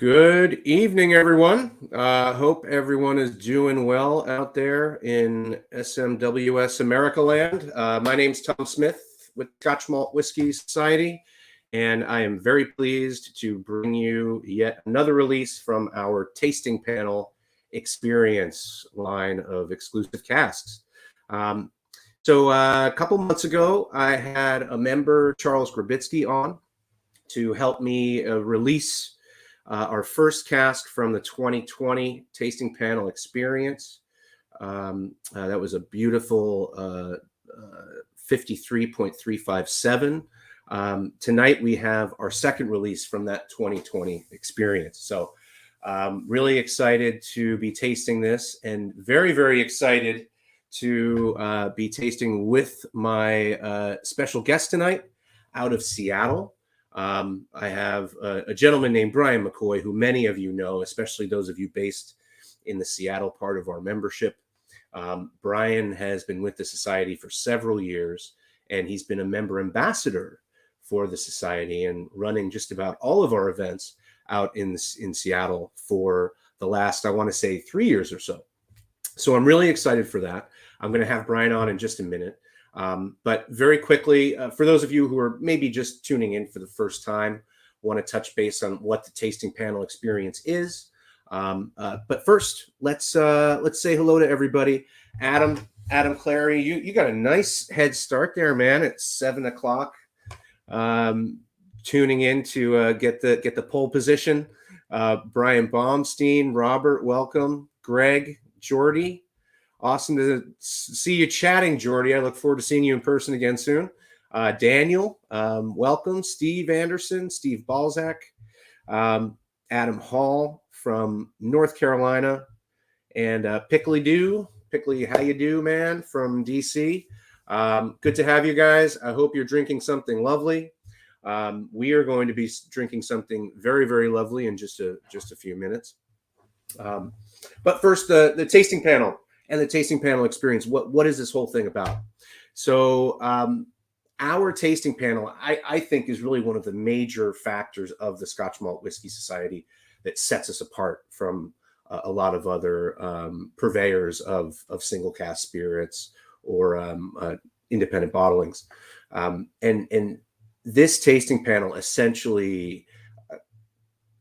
Good evening, everyone. Hope everyone is doing well out there in SMWS America land. My name's Tom Smith with Scotch Malt Whisky Society, and I am very pleased to bring you yet another release from our tasting panel experience line of exclusive casks. A couple months ago, I had a member, Charles Grabitsky, on to help me release our first cask from the 2020 tasting panel experience. That was a beautiful 53.357. Tonight we have our second release from that 2020 experience. So really excited to be tasting this, and very, very excited to be tasting with my special guest tonight out of Seattle. I have a gentleman named Bryan McCoy, who many of you know, especially those of you based in the Seattle part of our membership. Bryan has been with the society for several years, and he's been a member ambassador for the society and running just about all of our events out in Seattle for the last, I want to say, 3 years or so. So I'm really excited for that. I'm going to have Bryan on in just a minute. But very quickly, for those of you who are maybe just tuning in for the first time, want to touch base on what the tasting panel experience is. But first, let's say hello to everybody. Adam Clary, you got a nice head start there, man. At 7 o'clock, tuning in to get the pole position. Brian Baumstein, Robert, welcome. Greg, Jordy. Awesome to see you chatting, Jordy. I look forward to seeing you in person again soon. Daniel, welcome. Steve Anderson, Steve Balzac, Adam Hall from North Carolina, and Pickley, how you do, man, from DC. Good to have you guys. I hope you're drinking something lovely. We are going to be drinking something very, very lovely in just a few minutes. But first, the tasting panel. And the tasting panel experience. What is this whole thing about? So our tasting panel, I think, is really one of the major factors of the Scotch Malt Whisky Society that sets us apart from a lot of other purveyors of single cask spirits or independent bottlings. And this tasting panel essentially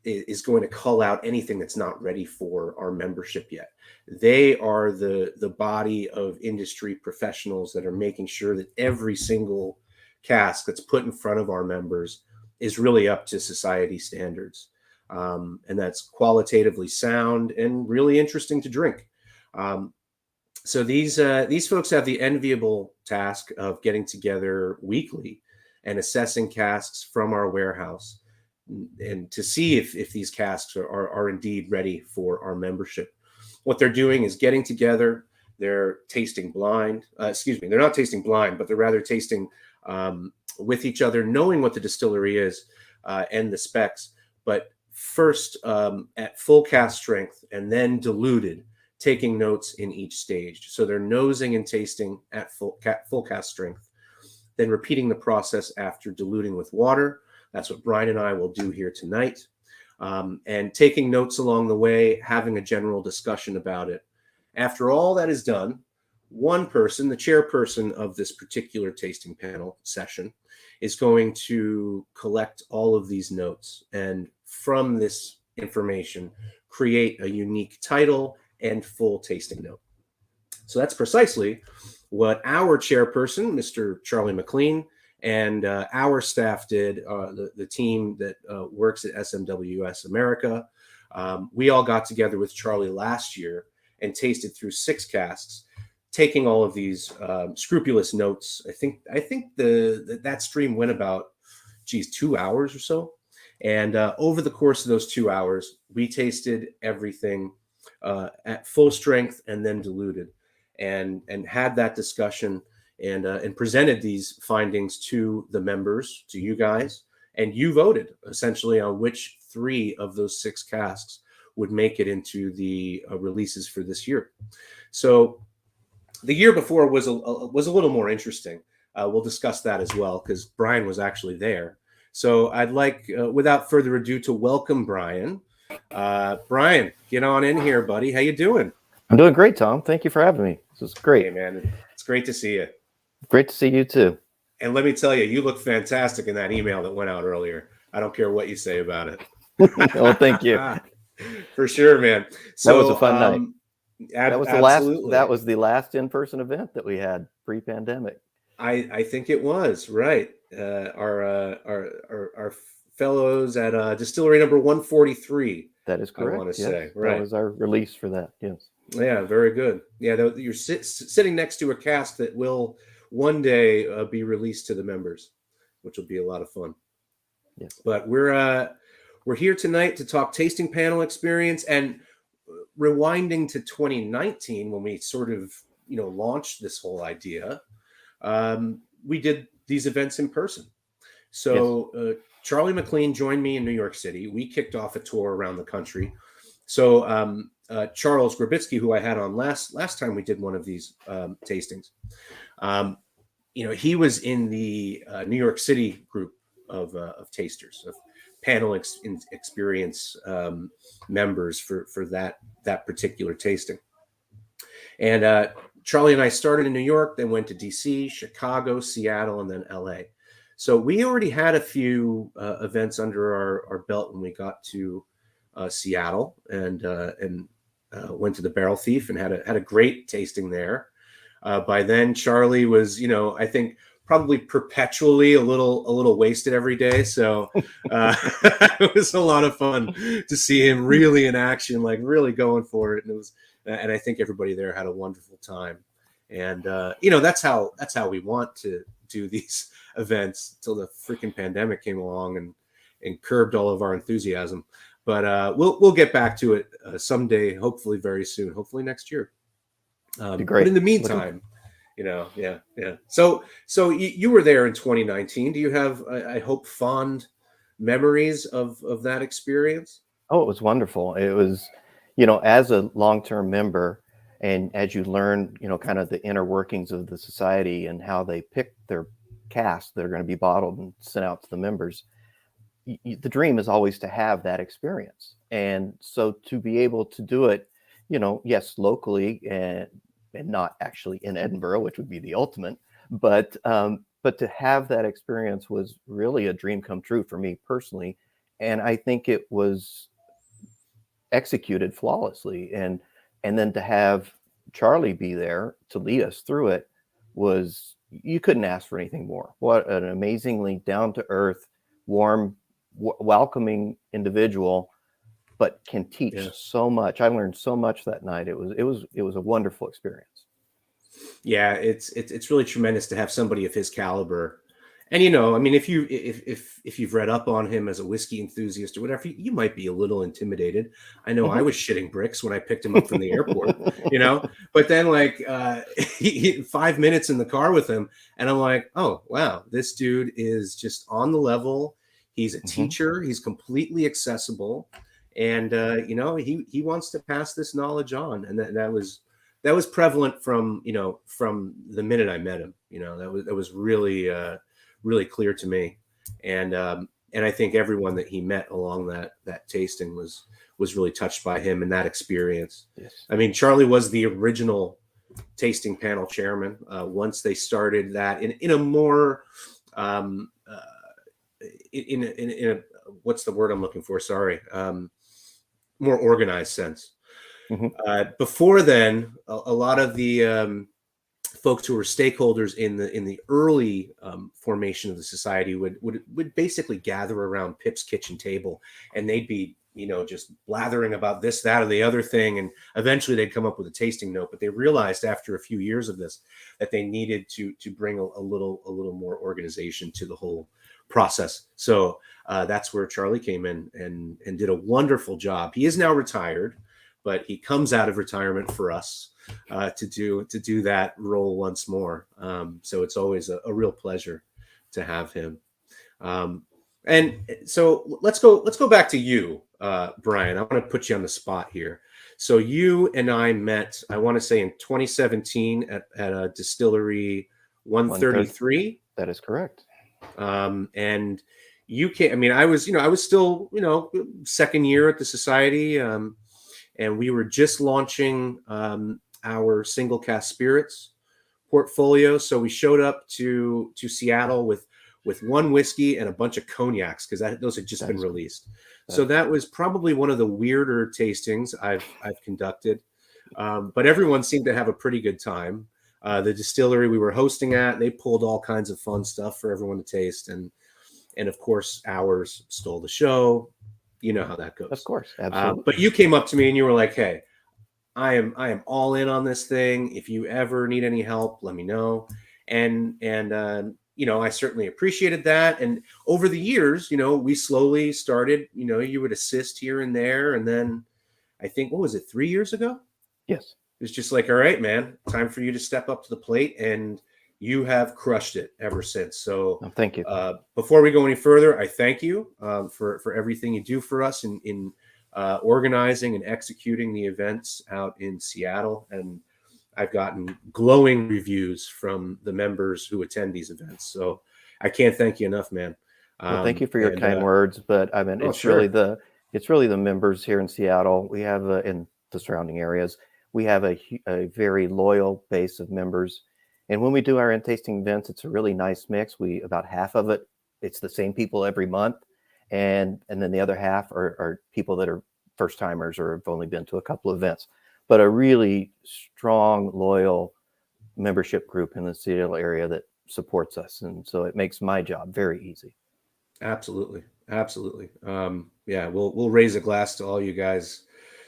is going to cull out anything that's not ready for our membership yet. They are the body of industry professionals that are making sure that every single cask that's put in front of our members is really up to society standards. And that's qualitatively sound and really interesting to drink. So these folks have the enviable task of getting together weekly and assessing casks from our warehouse, and to see if these casks are indeed ready for our membership. What they're doing is getting together. They're tasting blind. They're not tasting blind, but they're rather tasting with each other, knowing what the distillery is and the specs. But first at full cask strength and then diluted, taking notes in each stage. So they're nosing and tasting at full cask strength, then repeating the process after diluting with water. That's what Bryan and I will do here tonight. And taking notes along the way, having a general discussion about it. After all that is done, one person, the chairperson of this particular tasting panel session, is going to collect all of these notes, and from this information, create a unique title and full tasting note. So that's precisely what our chairperson, Mr. Charlie MacLean, and our staff did, the team that works at SMWS America. We all got together with Charlie last year and tasted through 6 casks, taking all of these scrupulous notes. I think that stream went about, 2 hours or so. And over the course of those 2 hours, we tasted everything at full strength and then diluted, and had that discussion. And presented these findings to the members, to you guys, and you voted essentially on which 3 of those 6 casks would make it into the releases for this year. So the year before was a little more interesting. We'll discuss that as well, because Bryan was actually there. So I'd like, without further ado, to welcome Bryan Bryan, get on in here, buddy. How you doing? I'm doing great, Tom. Thank you for having me. This is great. Hey, man, it's great to see you. Great to see you too. And let me tell you, you look fantastic in that email that went out earlier. I don't care what you say about it. Oh, thank you. For sure, man. So that was a fun night. That was the absolutely. That was the last in-person event that we had pre-pandemic. I think it was right. Our fellows at distillery number 143. That is correct. I want to yes. say right. That was our release for that. Yes. Yeah, very good. Yeah, you're sitting next to a cask that will one day be released to the members, which will be a lot of fun. Yes. But we're here tonight to talk tasting panel experience and rewinding to 2019 when we sort of launched this whole idea. We did these events in person. So yes. Charlie MacLean joined me in New York City. We kicked off a tour around the country. So Charles Grabitsky, who I had on last time we did one of these tastings, he was in the New York City group of tasters, of panel experience members for that particular tasting. And Charlie and I started in New York, then went to DC, Chicago, Seattle, and then LA. So we already had a few events under our belt when we got to Seattle and went to the Barrel Thief and had a great tasting there. By then, Charlie was, I think probably perpetually a little wasted every day. So it was a lot of fun to see him really in action, like really going for it. And I think everybody there had a wonderful time. And that's how we want to do these events till the freaking pandemic came along and curbed all of our enthusiasm. But we'll get back to it someday, hopefully very soon, hopefully next year. Great. But in the meantime, yeah. So you were there in 2019. Do you have, I hope, fond memories of that experience? Oh, it was wonderful. It was, as a long-term member, and as you learn, kind of the inner workings of the society and how they pick their casks that are going to be bottled and sent out to the members, the dream is always to have that experience. And so to be able to do it, yes, locally and not actually in Edinburgh, which would be the ultimate, but to have that experience was really a dream come true for me personally. And I think it was executed flawlessly. And then to have Charlie be there to lead us through it was, you couldn't ask for anything more. What an amazingly down-to-earth, warm, welcoming individual, but can teach so much. I learned so much that night. It was a wonderful experience. Yeah, it's really tremendous to have somebody of his caliber. And if you've read up on him as a whiskey enthusiast or whatever, you might be a little intimidated. I know I was shitting bricks when I picked him up from the airport, But then 5 minutes in the car with him, and I'm like, oh wow, this dude is just on the level. He's a teacher. He's completely accessible, and he wants to pass this knowledge on, and that was prevalent from the minute I met him. That was really really clear to me, and I think everyone that he met along that tasting was really touched by him and that experience. Yes. I mean, Charlie was the original tasting panel chairman. Once they started that in a more in a what's the word I'm looking for? Sorry, more organized sense. Before then, a lot of the folks who were stakeholders in the early formation of the society would basically gather around Pip's kitchen table, and they'd be just blathering about this, that, or the other thing, and eventually they'd come up with a tasting note. But they realized after a few years of this that they needed to bring a little more organization to the whole process. So that's where Charlie came in and did a wonderful job. He is now retired, but he comes out of retirement for us to do that role once more. So it's always a real pleasure to have him. And so let's go back to you, Bryan. I want to put you on the spot here. So you and I met, I want to say in 2017 at a distillery 133. That is correct. And you can't. I mean, I was still second year at the society, and we were just launching our single cask spirits portfolio. So we showed up to Seattle with one whiskey and a bunch of cognacs because those had just been released. So that was probably one of the weirder tastings I've conducted. But everyone seemed to have a pretty good time. The distillery we were hosting at, they pulled all kinds of fun stuff for everyone to taste, and of course, ours stole the show. You know how that goes. Of course, absolutely. But you came up to me and you were like, "Hey, I am all in on this thing. If you ever need any help, let me know." And I certainly appreciated that. And over the years, we slowly started. You would assist here and there, and then I think, what was it, 3 years ago? Yes. It's just like, all right, man, time for you to step up to the plate, and you have crushed it ever since. So thank you. Before we go any further, I thank you for everything you do for us in organizing and executing the events out in Seattle. And I've gotten glowing reviews from the members who attend these events. So I can't thank you enough, man. Well, thank you for your kind words, but I mean, it's really the members here in Seattle. We have in the surrounding areas, we have a very loyal base of members. And when we do our in-tasting events, it's a really nice mix. About half of it, it's the same people every month. And then the other half are people that are first timers or have only been to a couple of events, but a really strong, loyal membership group in the Seattle area that supports us. And so it makes my job very easy. Absolutely. Absolutely. We'll raise a glass to all you guys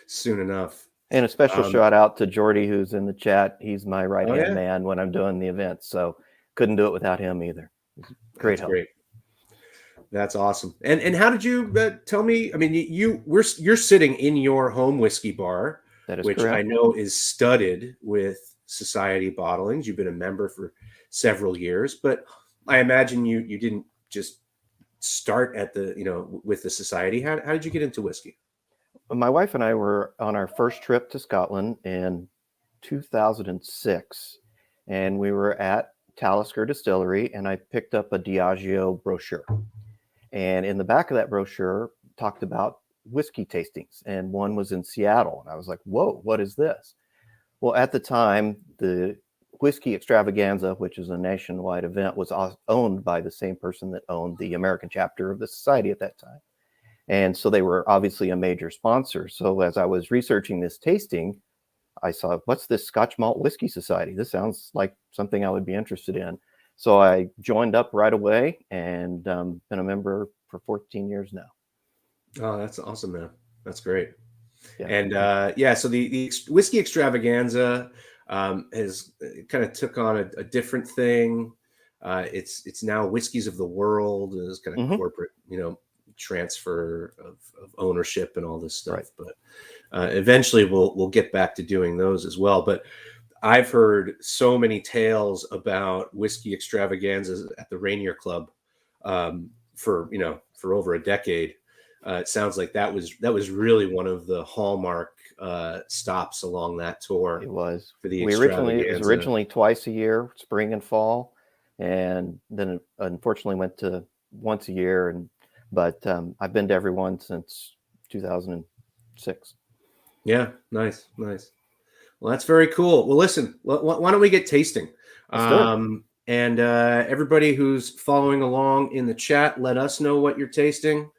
soon enough. And a special shout out to Jordy, who's in the chat. He's my right-hand man when I'm doing the event. So couldn't do it without him either. Great help. Great. That's awesome. And how did you tell me? I mean, you're sitting in your home whiskey bar, which correct. I know is studded with society bottlings. You've been a member for several years, but I imagine you didn't just start at with the society. How did you get into whiskey? My wife and I were on our first trip to Scotland in 2006, and we were at Talisker Distillery, and I picked up a Diageo brochure. And in the back of that brochure talked about whiskey tastings, and one was in Seattle. And I was like, whoa, what is this? Well, at the time, the Whiskey Extravaganza, which is a nationwide event, was owned by the same person that owned the American chapter of the society at that time. And so they were obviously a major sponsor. So as I was researching this tasting, I saw, what's this Scotch Malt Whisky Society? This sounds like something I would be interested in. So I joined up right away and been a member for 14 years now. Oh, that's awesome, man. That's great. Yeah. And so the Whiskey Extravaganza has kind of took on a different thing. It's now Whiskeys of the World. It's kind of corporate, transfer of ownership and all this stuff. Right. But eventually we'll get back to doing those as well. But I've heard so many tales about whiskey extravaganzas at the Rainier Club for over a decade. It sounds like that was really one of the hallmark stops along that tour. It was. For the it was originally twice a year, spring and fall, and then it unfortunately went to once a year. But I've been to every one since 2006. Yeah, nice. Well, that's very cool. Well, listen, why don't we get tasting? And everybody who's following along in the chat, let us know what you're tasting.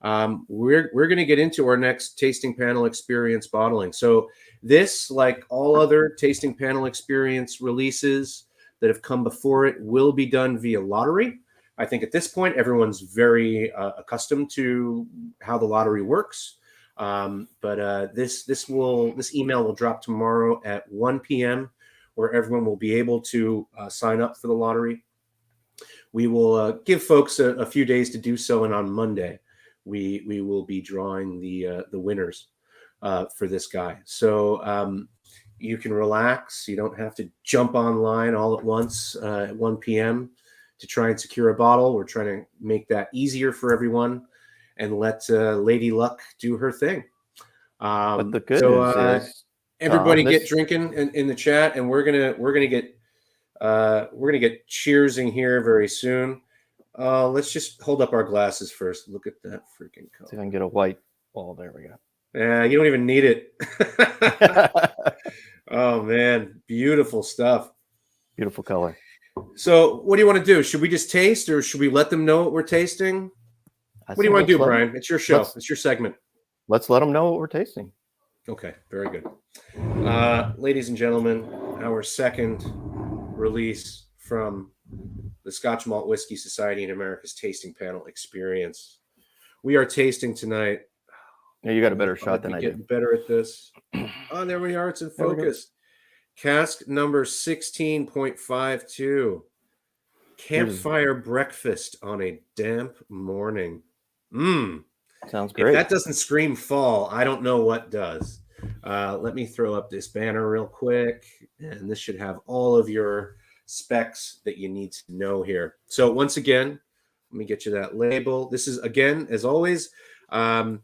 We're going to get into our next tasting panel experience bottling. So this, like all other tasting panel experience releases that have come before it, will be done via lottery. I think at this point, everyone's very accustomed to how the lottery works. But this email will drop tomorrow at 1 p.m. where everyone will be able to sign up for the lottery. We will give folks a few days to do so, and on Monday we will be drawing the winners for this guy. So you can relax. You don't have to jump online all at once at 1 p.m. to try and secure a bottle. We're trying to make that easier for everyone and let Lady Luck do her thing. But the good news is everybody get drinking in the chat, and we're gonna get cheersing here very soon. Let's just hold up our glasses first. Look at that freaking See if I color. can get a white. Oh, there we go. Yeah, you don't even need it. Oh man, beautiful stuff. Beautiful color. So, what do you want to do? Should we just taste, or should we let them know what we're tasting? What do you want to do, Brian? It's your show. It's your segment. Let's let them know what we're tasting. Okay, very good. Ladies and gentlemen, our second release from the Scotch Malt Whisky Society and America's Tasting Panel Experience. We are tasting tonight. Yeah, you got a better shot than I do. Getting better at this. Oh, there we are. It's in focus. Cask number 16.52. Campfire breakfast on a damp morning. Sounds great. If that doesn't scream fall, I don't know what does. Let me throw up this banner real quick, and this should have all of your specs that you need to know here. So once again, let me get you that label. This is, again, as always, a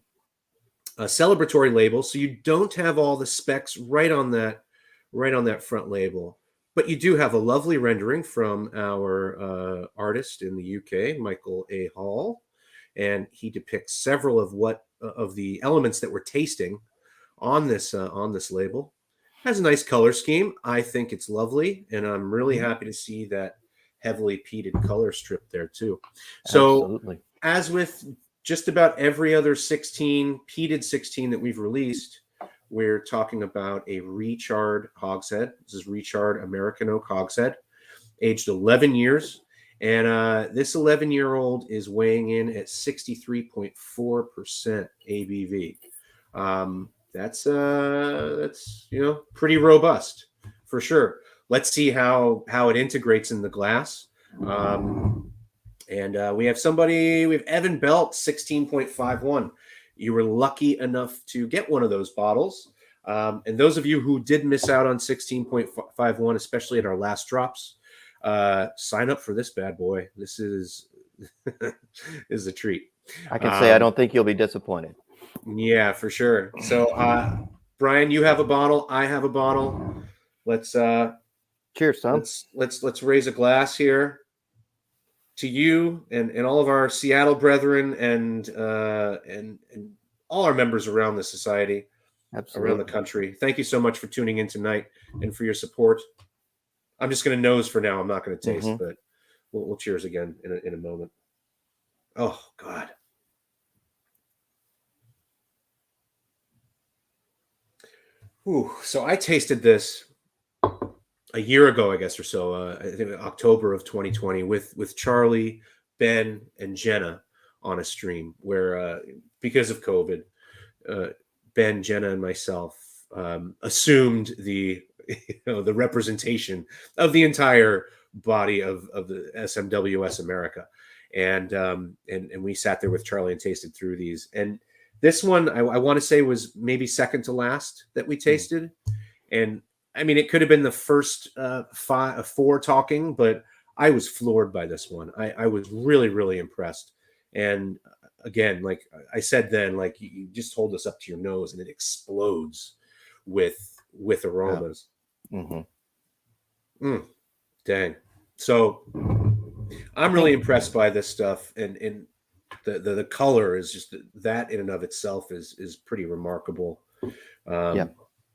celebratory label, so you don't have all the specs right on that front label. But you do have a lovely rendering from our artist in the UK, Michael A. Hall, and he depicts several of the elements that we're tasting on this label. Has a nice color scheme. I think it's lovely, and I'm really happy to see that heavily peated color strip there too. So, absolutely. As with just about every other peated 16 that we've released, we're talking about a recharred hogshead. This is recharred American oak hogshead, aged 11 years. And this 11-year-old is weighing in at 63.4% ABV. That's pretty robust for sure. Let's see how it integrates in the glass. And we have Evan Belt, 16.51. You were lucky enough to get one of those bottles. And those of you who did miss out on 16.51, especially at our last drops, sign up for this bad boy. This is is a treat. I can say I don't think you'll be disappointed. Yeah, for sure. So, Brian, you have a bottle. I have a bottle. Let's cheers, son. Let's raise a glass here to you and all of our Seattle brethren and all our members around the society. Absolutely. Around the country. Thank you so much for tuning in tonight and for your support. I'm just going to nose for now. I'm not going to taste, but we'll cheers again in a moment. Oh, God. Ooh, so I tasted this a year ago, I guess, or so. I think October of 2020 with Charlie, Ben, and Jenna on a stream where, because of COVID, Ben, Jenna, and myself assumed the representation of the entire body of the SMWS America, and we sat there with Charlie and tasted through these. And this one, I want to say, was maybe second to last that we tasted. And I mean, it could have been the first four talking, but I was floored by this one. I was really, really impressed. And again, like I said then, like you just hold this up to your nose and it explodes with aromas. Dang. So I'm really impressed by this stuff, and the color is just that in and of itself is pretty remarkable. Yeah,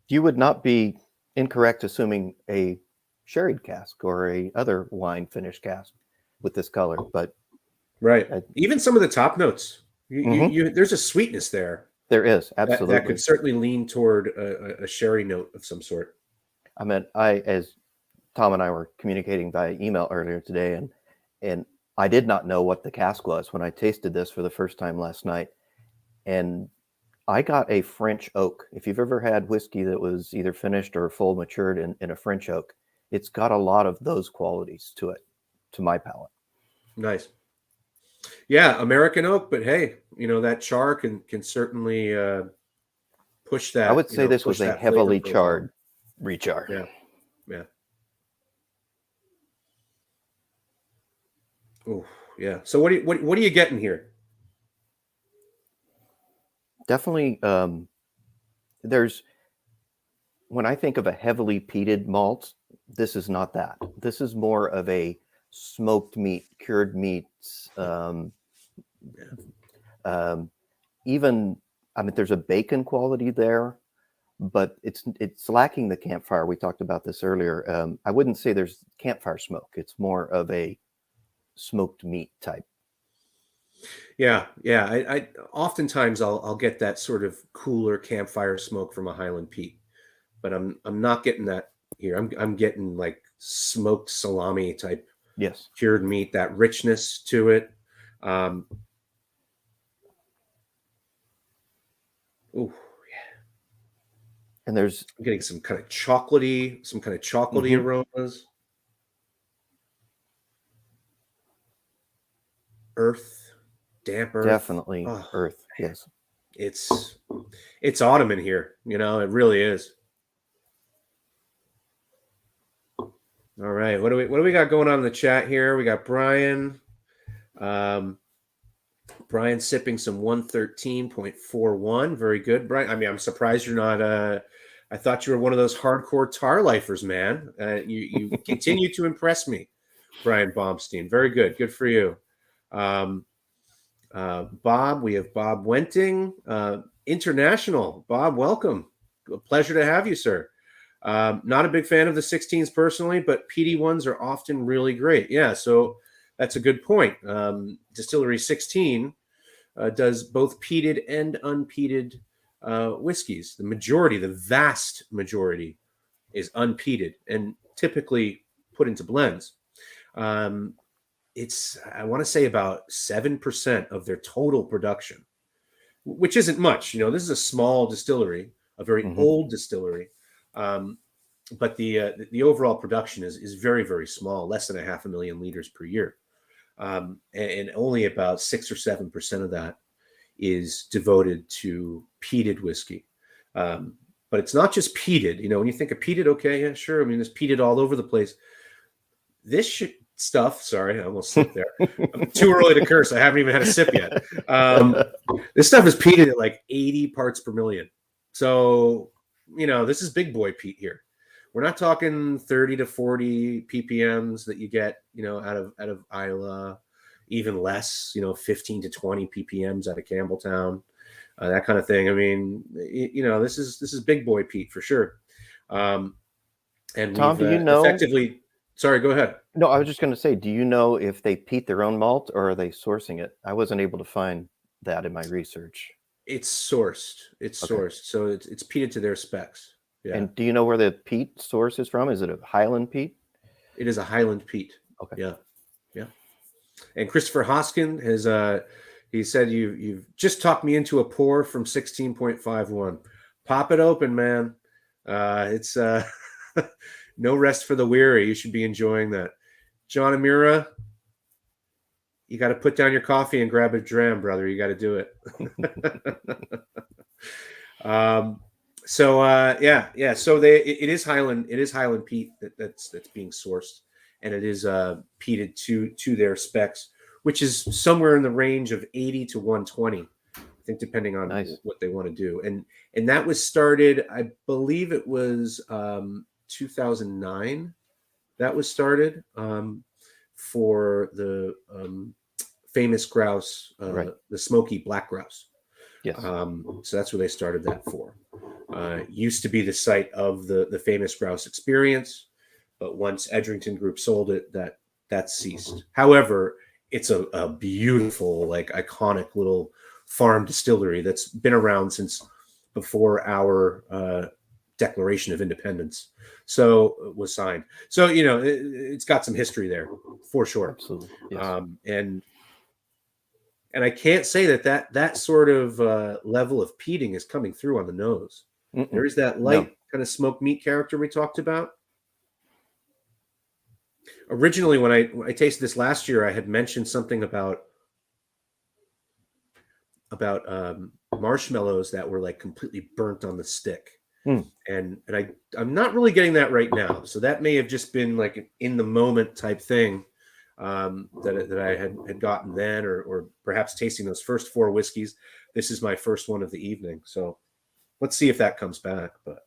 you would not be incorrect assuming a sherried cask or a other wine finished cask with this color, but right. Even some of the top notes, there's a sweetness there. There is, absolutely. That could certainly lean toward a sherry note of some sort. I mean, as Tom and I were communicating via email earlier today, and I did not know what the cask was when I tasted this for the first time last night. And I got a French oak. If you've ever had whiskey that was either finished or full matured in a French oak, it's got a lot of those qualities to it, to my palate. Nice. Yeah, American oak, but hey, that char can certainly push that. I would say this was a heavily charred rechar. Yeah. Oh, yeah. So what are you getting here? Definitely, when I think of a heavily peated malt, this is not that. This is more of a smoked meat, cured meats, even, I mean, there's a bacon quality there, but it's lacking the campfire. We talked about this earlier. I wouldn't say there's campfire smoke. It's more of a smoked meat type. Yeah. I oftentimes I'll get that sort of cooler campfire smoke from a Highland Peat, but I'm not getting that here. I'm getting like smoked salami type Yes. cured meat, that richness to it. Oh, And there's I'm getting some kind of chocolatey aromas. Earth, damp earth. definitely earth. Yes. It's autumn in here, it really is. All right. What do we got going on in the chat here? We got Brian. Brian sipping some 113.41. Very good, Brian. I mean, I'm surprised you're not I thought you were one of those hardcore tar lifers, man. You continue to impress me, Brian Baumstein. Very good. Good for you. Bob, we have Bob Wenting, international. Bob, welcome. A pleasure to have you, sir. Not a big fan of the 16s personally, but PD ones are often really great. Yeah, so that's a good point. Distillery 16 does both peated and unpeated whiskeys. The vast majority is unpeated and typically put into blends. It's, I want to say, about 7% of their total production, which isn't much. This is a small distillery, a very old distillery. But the overall production is very, very small, less than 500,000 liters per year. And only about 6 or 7% of that is devoted to peated whiskey. But it's not just peated. When you think of peated, okay, yeah, sure. I mean, there's peated all over the place. This stuff, sorry, I almost slipped there. I'm too early to curse. I haven't even had a sip yet. This stuff is peated at like 80 parts per million. So, this is big boy peat here. We're not talking 30 to 40 ppms that you get, out of Isla, even less, 15 to 20 ppms out of Campbelltown, that kind of thing. I mean, this is big boy peat for sure. And Tom, do you know? Effectively, sorry, go ahead. No, I was just going to say, do you know if they peat their own malt or are they sourcing it? I wasn't able to find that in my research. It's sourced. So it's peated to their specs. Yeah. And do you know where the peat source is from? Is it a Highland peat? It is a Highland peat. Okay. Yeah. And Christopher Hoskin has he said you've just talked me into a pour from 16.51. Pop it open, man. It's no rest for the weary. You should be enjoying that. John Amira, you got to put down your coffee and grab a dram, brother. You got to do it. So it is Highland. It is Highland peat that's being sourced, and it is peated to their specs, which is somewhere in the range of 80 to 120, I think, depending on what they want to do. And that was started, I believe it was 2009. That was started for the famous grouse, the smoky black grouse. Yes. So that's where they started that for. Used to be the site of the famous grouse experience, but once Edrington Group sold it, that ceased. However, it's a beautiful, like, iconic little farm distillery that's been around since before our Declaration of Independence. So it was signed. So it's got some history there for sure. Absolutely. Yes. And I can't say that sort of level of peating is coming through on the nose. There is that light kind of smoked meat character we talked about. Originally, when I tasted this last year, I had mentioned something about marshmallows that were like completely burnt on the stick. And I'm not really getting that right now. So that may have just been like an in the moment type thing that I had gotten then, or perhaps tasting those first 4 whiskeys. This is my first one of the evening. So let's see if that comes back. But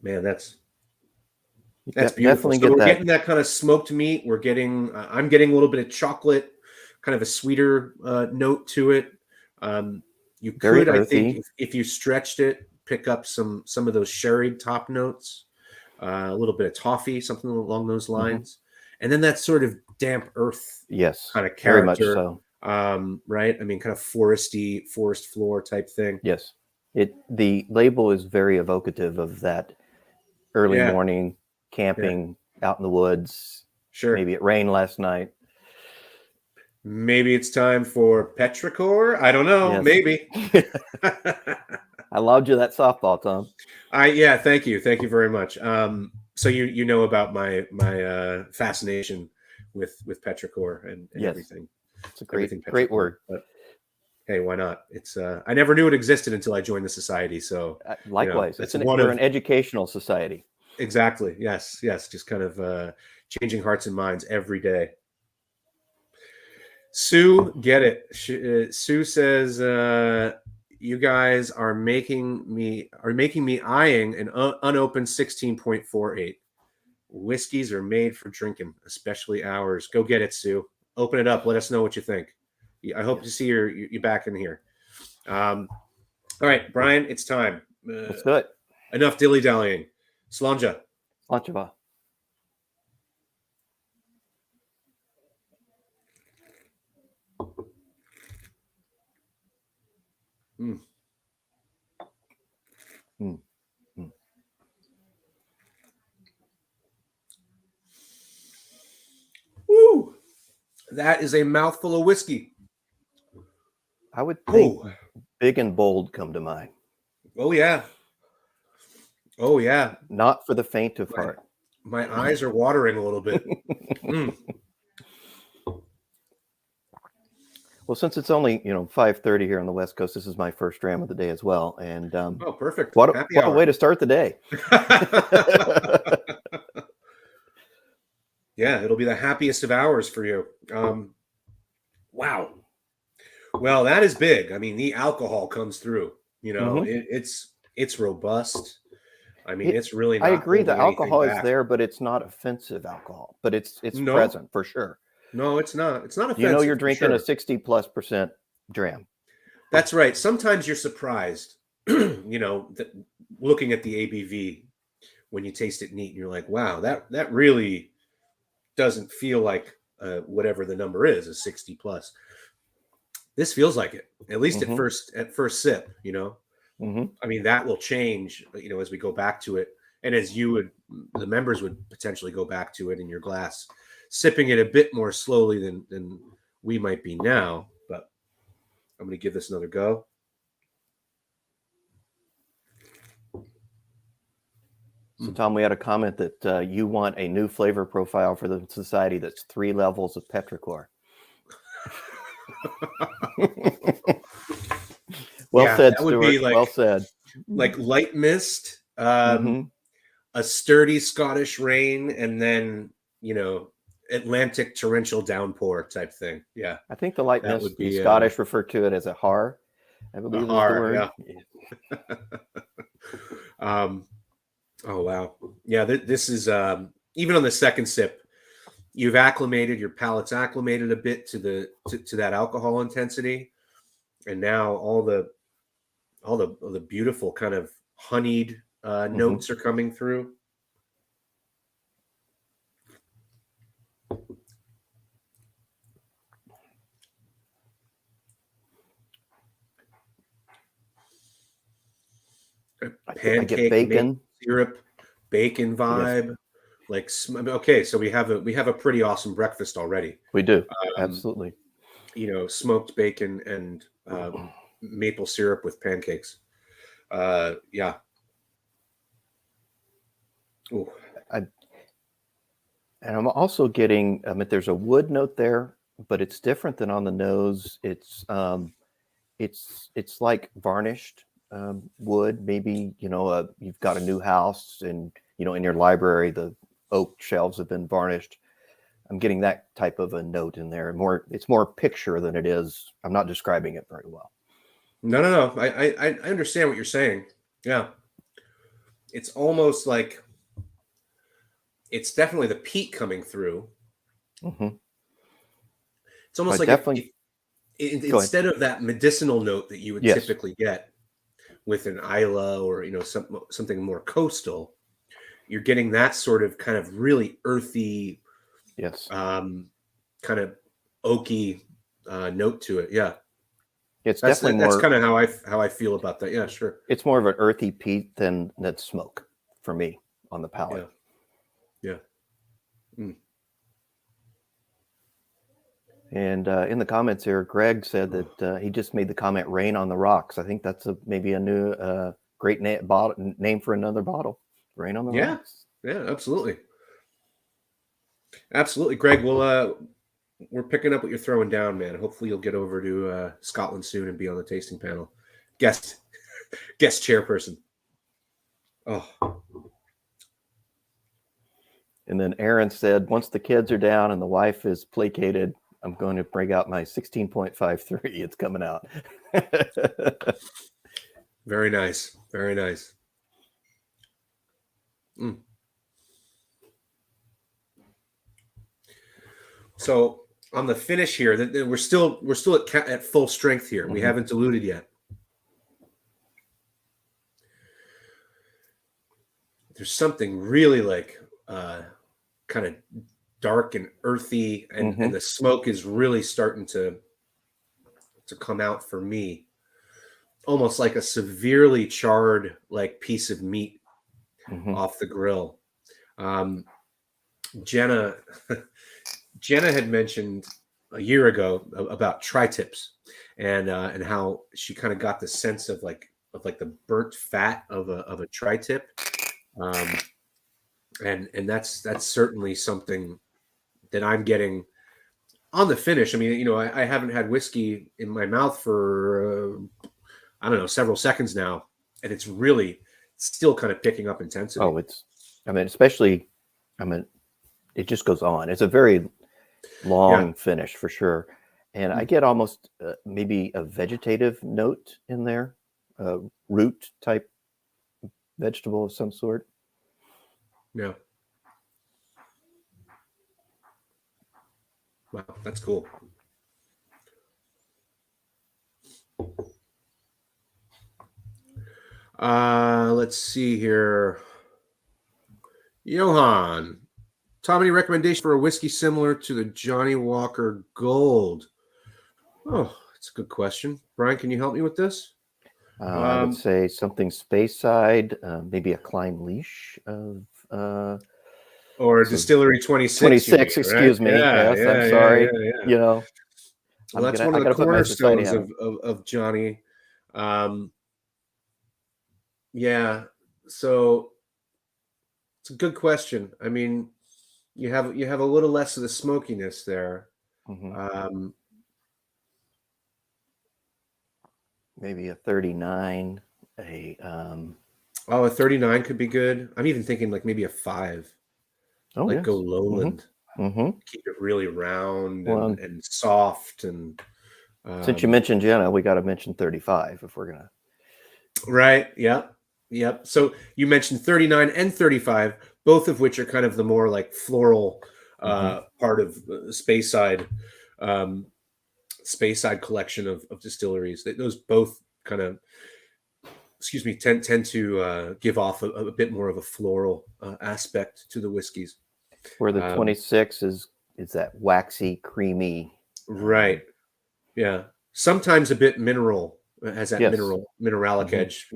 man, That's beautiful. Definitely So get we're that. getting that kind of smoked meat. We're getting, I'm getting a little bit of chocolate, kind of a sweeter note to it. You Very could, I think, earthy. if you stretched it, pick up some of those sherry top notes, a little bit of toffee, something along those lines, and then that sort of damp earth Yes, kind of very much character, so. right? I mean, kind of foresty, forest floor type thing. Yes, the label is very evocative of that early Yeah, morning camping out in the woods. sure. Maybe it rained last night. Maybe it's time for petrichor. I don't know. Yes. Maybe. I loved you that softball, Tom. Yeah, thank you very much. So you know about my fascination with petrichor and Yes. everything. It's a Everything great petrichor. word. But hey, why not? It's I never knew it existed until I joined the society. So Likewise, that's we're an educational society. Exactly. Yes. Just kind of changing hearts and minds every day. Sue, get it. Sue says, "You guys are making me eyeing an unopened 16.48. Whiskeys are made for drinking, especially ours. Go get it, Sue. Open it up. Let us know what you think. I hope to see you back in here. All right, Brian, it's time. Let's do it. Enough dilly dallying. Slanja. Slanja. Mm. Mm. Mm. Woo! That is a mouthful of whiskey. I would think big and bold come to mind. Oh yeah. Oh yeah. Not for the faint of heart. My eyes are watering a little bit. Well, since it's only 5:30 here on the West Coast, this is my first dram of the day as well. And perfect! What a way to start the day. Yeah, it'll be the happiest of hours for you. Wow. Well, that is big. I mean, the alcohol comes through. It's robust. I mean, it's really. Not I agree. The alcohol is back. there, but it's not offensive alcohol. But it's No. present for sure. No, it's not. It's not offensive. You're drinking a 60+% dram. That's right. Sometimes you're surprised, looking at the ABV when you taste it neat, and you're like, wow, that really doesn't feel like whatever the number is, a 60 plus. This feels like it, at least at first sip, I mean, that will change, as we go back to it. And as the members would potentially go back to it in your glass, sipping it a bit more slowly than we might be now. But I'm going to give this another go. So, Tom, we had a comment that you want a new flavor profile for the society that's 3 levels of petrichor. Well said, Stuart. Well said. Like light mist, a sturdy Scottish rain, and then, Atlantic torrential downpour type thing. Yeah. I think the light mist would be Scottish refer to it as a har. I believe is the word. Yeah. Oh, wow. Yeah, this is even on the second sip, your palate's acclimated a bit to that alcohol intensity. And now all the beautiful kind of honeyed notes are coming through. Pancake, I get bacon, syrup, bacon vibe. Yes. Okay, so we have a pretty awesome breakfast already. We do. Absolutely. Smoked bacon and maple syrup with pancakes. Yeah. Ooh. And I'm also getting, there's a wood note there, but it's different than on the nose. It's like varnished wood. Maybe, you've got a new house and, in your library, the oak shelves have been varnished. I'm getting that type of a note in there. It's more picture than it is. I'm not describing it very well. No. I understand what you're saying. Yeah. It's almost like it's definitely the peat coming through. Mm-hmm. It's almost like definitely. instead of that medicinal note that you would Yes. typically get with an Isla or something more coastal, you're getting that sort of kind of really earthy, Yes. kind of oaky note to it. Yeah, It's that's definitely that's more. kind of how I feel about that. Yeah, sure. It's more of an earthy peat than that smoke for me on the palate. Yeah. Mm. And in the comments here, Greg said that he just made the comment "rain on the rocks." I think that's maybe a new great name for another bottle. Rain on the rocks. Yeah, absolutely. Absolutely, Greg. Well, we're picking up what you're throwing down, man. Hopefully, you'll get over to Scotland soon and be on the tasting panel, guest chairperson. Oh, And then Aaron said, once the kids are down and the wife is placated, I'm going to bring out my 16.53. It's coming out. very nice. Very nice. Mm. So on the finish here, we're still at full strength here. We haven't diluted yet. There's something really like kind of dark and earthy, and the smoke is really starting to come out for me, almost like a severely charred like piece of meat off the grill. Jenna had mentioned a year ago about tri-tips and how she kind of got the sense of the burnt fat of a tri-tip. And that's certainly something that I'm getting on the finish. I mean, I haven't had whiskey in my mouth for I don't know, several seconds now, and it's really still kind of picking up intensity. Oh, especially, it just goes on. It's a very long finish for sure. And I get almost maybe a vegetative note in there, root type vegetable of some sort. Yeah. Wow, that's cool. Let's see here. Johan, Tom, any recommendation for a whiskey similar to the Johnny Walker Gold? Oh, that's a good question. Brian, can you help me with this? I would say something Speyside, maybe a Klein Leash of or Distillery 26. 26, excuse me. Yes, I'm sorry. Well, that's one of the cornerstones of Johnny. Yeah, so it's a good question. I mean, you have a little less of the smokiness there. Maybe a 39. A 39 could be good. I'm even thinking like maybe a 5. Go lowland. Keep it really round and soft. And since you mentioned Jenna, we got to mention 35 if we're gonna. Right. Yep. So you mentioned 39 and 35, both of which are kind of the more like floral part of Speyside collection of distilleries. Those both kind of, tend to give off a bit more of a floral aspect to the whiskeys. Where the 26 is that waxy, creamy. Right. Yeah. Sometimes a bit mineral. It has that mineralic edge,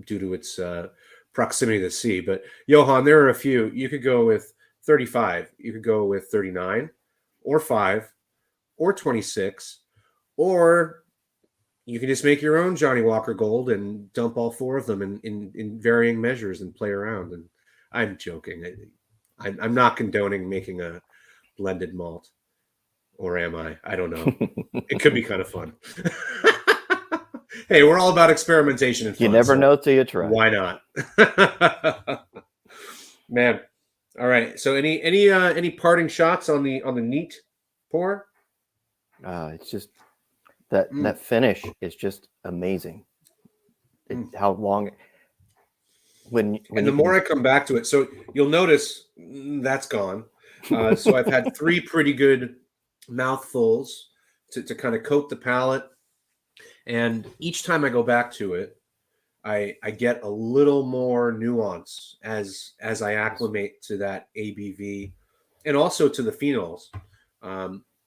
due to its proximity to the sea. But Johan, there are a few. You could go with 35. You could go with 39, or 5, or 26, or you can just make your own Johnny Walker Gold and dump all 4 of them in varying measures and play around. And I'm joking. I'm not condoning making a blended malt, or am I? I don't know. It could be kind of fun. Hey, we're all about experimentation and fun. You never know till you try. Why not? Man. All right. So any parting shots on the neat pour? It's just that finish is just amazing. How long And the more I come back to it, so you'll notice that's gone. So I've had 3 pretty good mouthfuls to kind of coat the palate. And each time I go back to it, I get a little more nuance as I acclimate to that ABV and also to the phenols,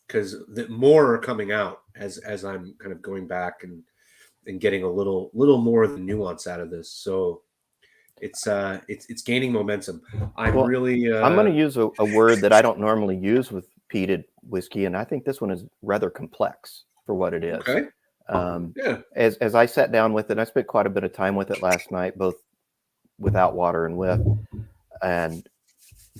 because the more are coming out as I'm kind of going back and getting a little more of the nuance out of this. So it's gaining momentum. I'm going to use a word that I don't normally use with peated whiskey, and I think this one is rather complex for what it is. Okay. As I sat down with it, I spent quite a bit of time with it last night, both without water and with, and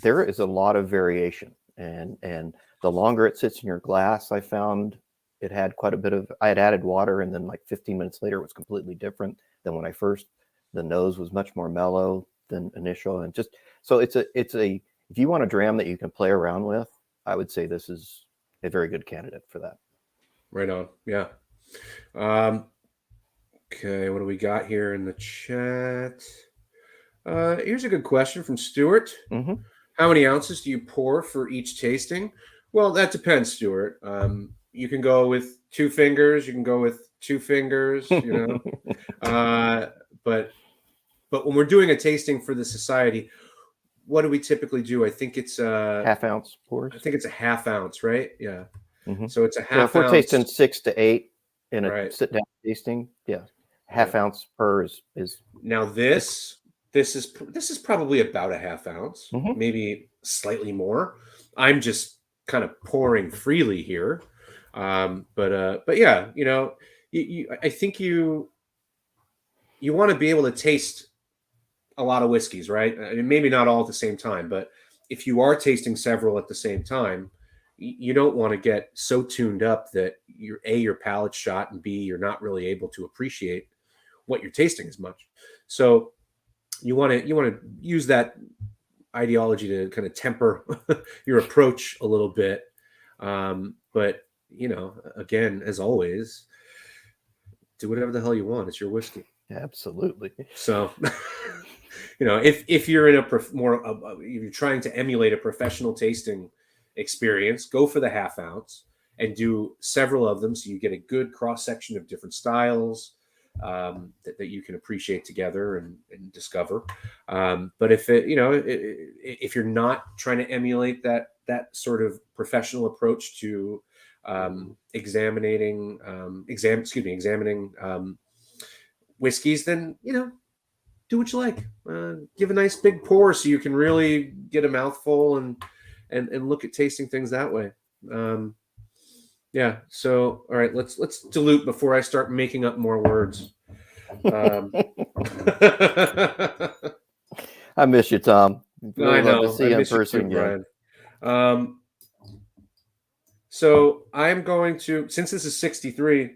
there is a lot of variation. And the longer it sits in your glass, I found it had quite a bit of. I had added water, and then like 15 minutes later, it was completely different than when I first. The nose was much more mellow than initial, and just so it's a. If you want a dram that you can play around with, I would say this is a very good candidate for that. Right on, yeah. Okay, what do we got here in the chat? Here's a good question from Stuart. Mm-hmm. How many ounces do you pour for each tasting? Well, that depends, Stuart. You can go with 2 fingers. You can go with 2 fingers. You know, but when we're doing a tasting for the society, what do we typically do? I think it's half ounce pours. I think it's a half ounce, right? Yeah. Mm-hmm. So it's a half if we're ounce. tasting 6 to 8 in a sit down tasting, half ounce per is. Now this is probably about a half ounce, maybe slightly more. I'm just kind of pouring freely here, but yeah, you know, I think you want to be able to taste a lot of whiskeys, right? I mean, maybe not all at the same time, but if you are tasting several at the same time, you don't want to get so tuned up that your palate's shot, and B, you're not really able to appreciate what you're tasting as much. So you want to use that ideology to kind of temper your approach a little bit. But you know, again, as always, do whatever the hell you want. It's your whiskey. Absolutely. So, you know, if you're in if you're trying to emulate a professional tasting experience, go for the half ounce and do several of them so you get a good cross section of different styles that you can appreciate together and discover. But if if you're not trying to emulate that sort of professional approach to examining whiskeys, then do what you like. Give a nice big pour so you can really get a mouthful and look at tasting things that way. Yeah. So, all right, let's dilute before I start making up more words. I miss you, Tom. Really love to see you in person again. So I'm going to, since this is 63,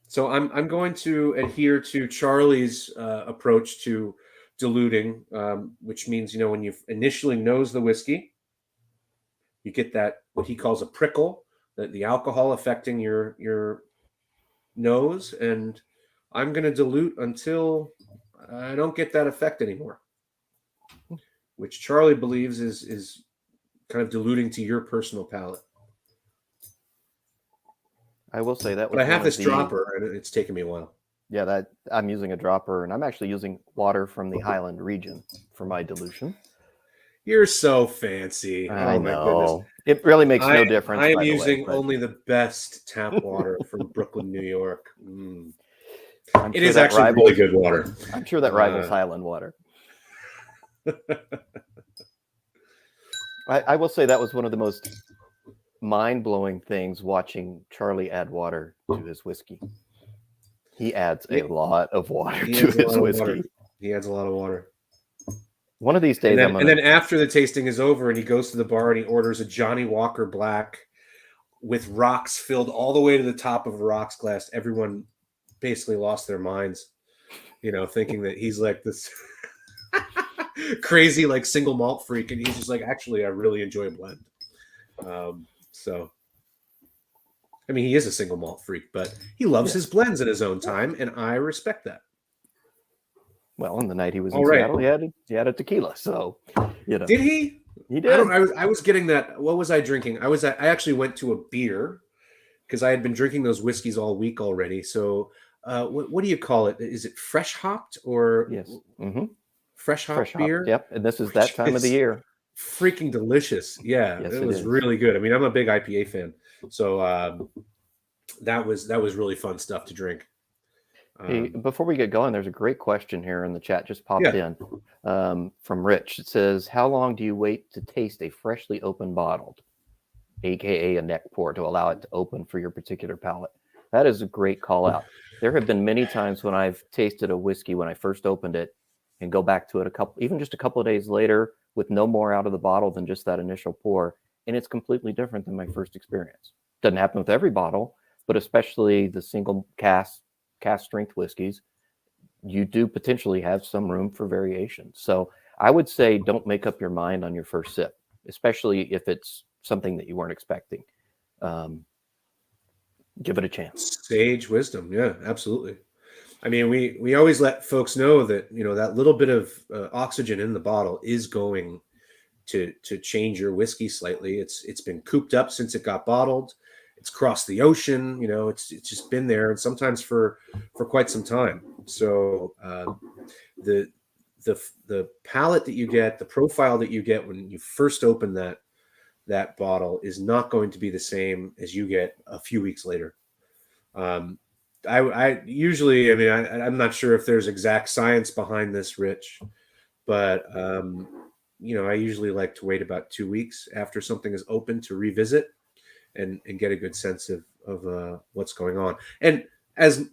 so I'm going to adhere to Charlie's approach to diluting, which means, when you initially nose the whiskey, you get that, what he calls a prickle, the alcohol affecting your nose, and I'm going to dilute until I don't get that effect anymore, which Charlie believes is kind of diluting to your personal palate. I will say that. But I have this dropper, and it's taken me a while. Yeah, that I'm using a dropper, and I'm actually using water from the Highland region for my dilution. You're so fancy. I know. My goodness. It really makes no difference. I am using only the best tap water from Brooklyn, New York. It is actually really good water. I'm sure that rivals Highland water. I will say that was one of the most mind-blowing things watching Charlie add water to his whiskey. He adds a lot of water to his whiskey. He adds a lot of water. One of these days, and then after the tasting is over and he goes to the bar and he orders a Johnny Walker Black with rocks filled all the way to the top of a rocks glass. Everyone basically lost their minds, thinking that he's like this crazy, like, single malt freak. And he's just like, actually, I really enjoy a blend. So, I mean, he is a single malt freak, but he loves his blends in his own time. And I respect that. Well, on the night he was in All right. Seattle, he had a tequila. So, Did he? he did. I was getting that. What was I drinking? I actually went to a beer because I had been drinking those whiskeys all week already. So, what do you call it? Is it fresh hopped or Yes. fresh hop Fresh hop. beer? Yep. And this is Which that time of the is year. freaking delicious. Yeah, Yes, it it was is. really good. I mean, I'm a big IPA fan, so that was really fun stuff to drink. Hey, before we get going, there's a great question here in the chat just popped Yeah. in from Rich. It says, how long do you wait to taste a freshly opened bottled, aka a neck pour, to allow it to open for your particular palate? That is a great call out. There have been many times when I've tasted a whiskey when I first opened it and go back to it even just a couple of days later with no more out of the bottle than just that initial pour, and it's completely different than my first experience. Doesn't happen with every bottle, but especially the single cask strength whiskeys, you do potentially have some room for variation. So I would say don't make up your mind on your first sip, especially if it's something that you weren't expecting. Give it a chance. Sage wisdom. Yeah, absolutely. I mean, we always let folks know that, that little bit of oxygen in the bottle is going to change your whiskey slightly. It's been cooped up since it got bottled. It's crossed the ocean. It's just been there, and sometimes for quite some time. So the palate that you get, the profile that you get when you first open that bottle is not going to be the same as you get a few weeks later. I usually, I mean, I'm not sure if there's exact science behind this, Rich, but I usually like to wait about 2 weeks after something is open to revisit and get a good sense of what's going on. And as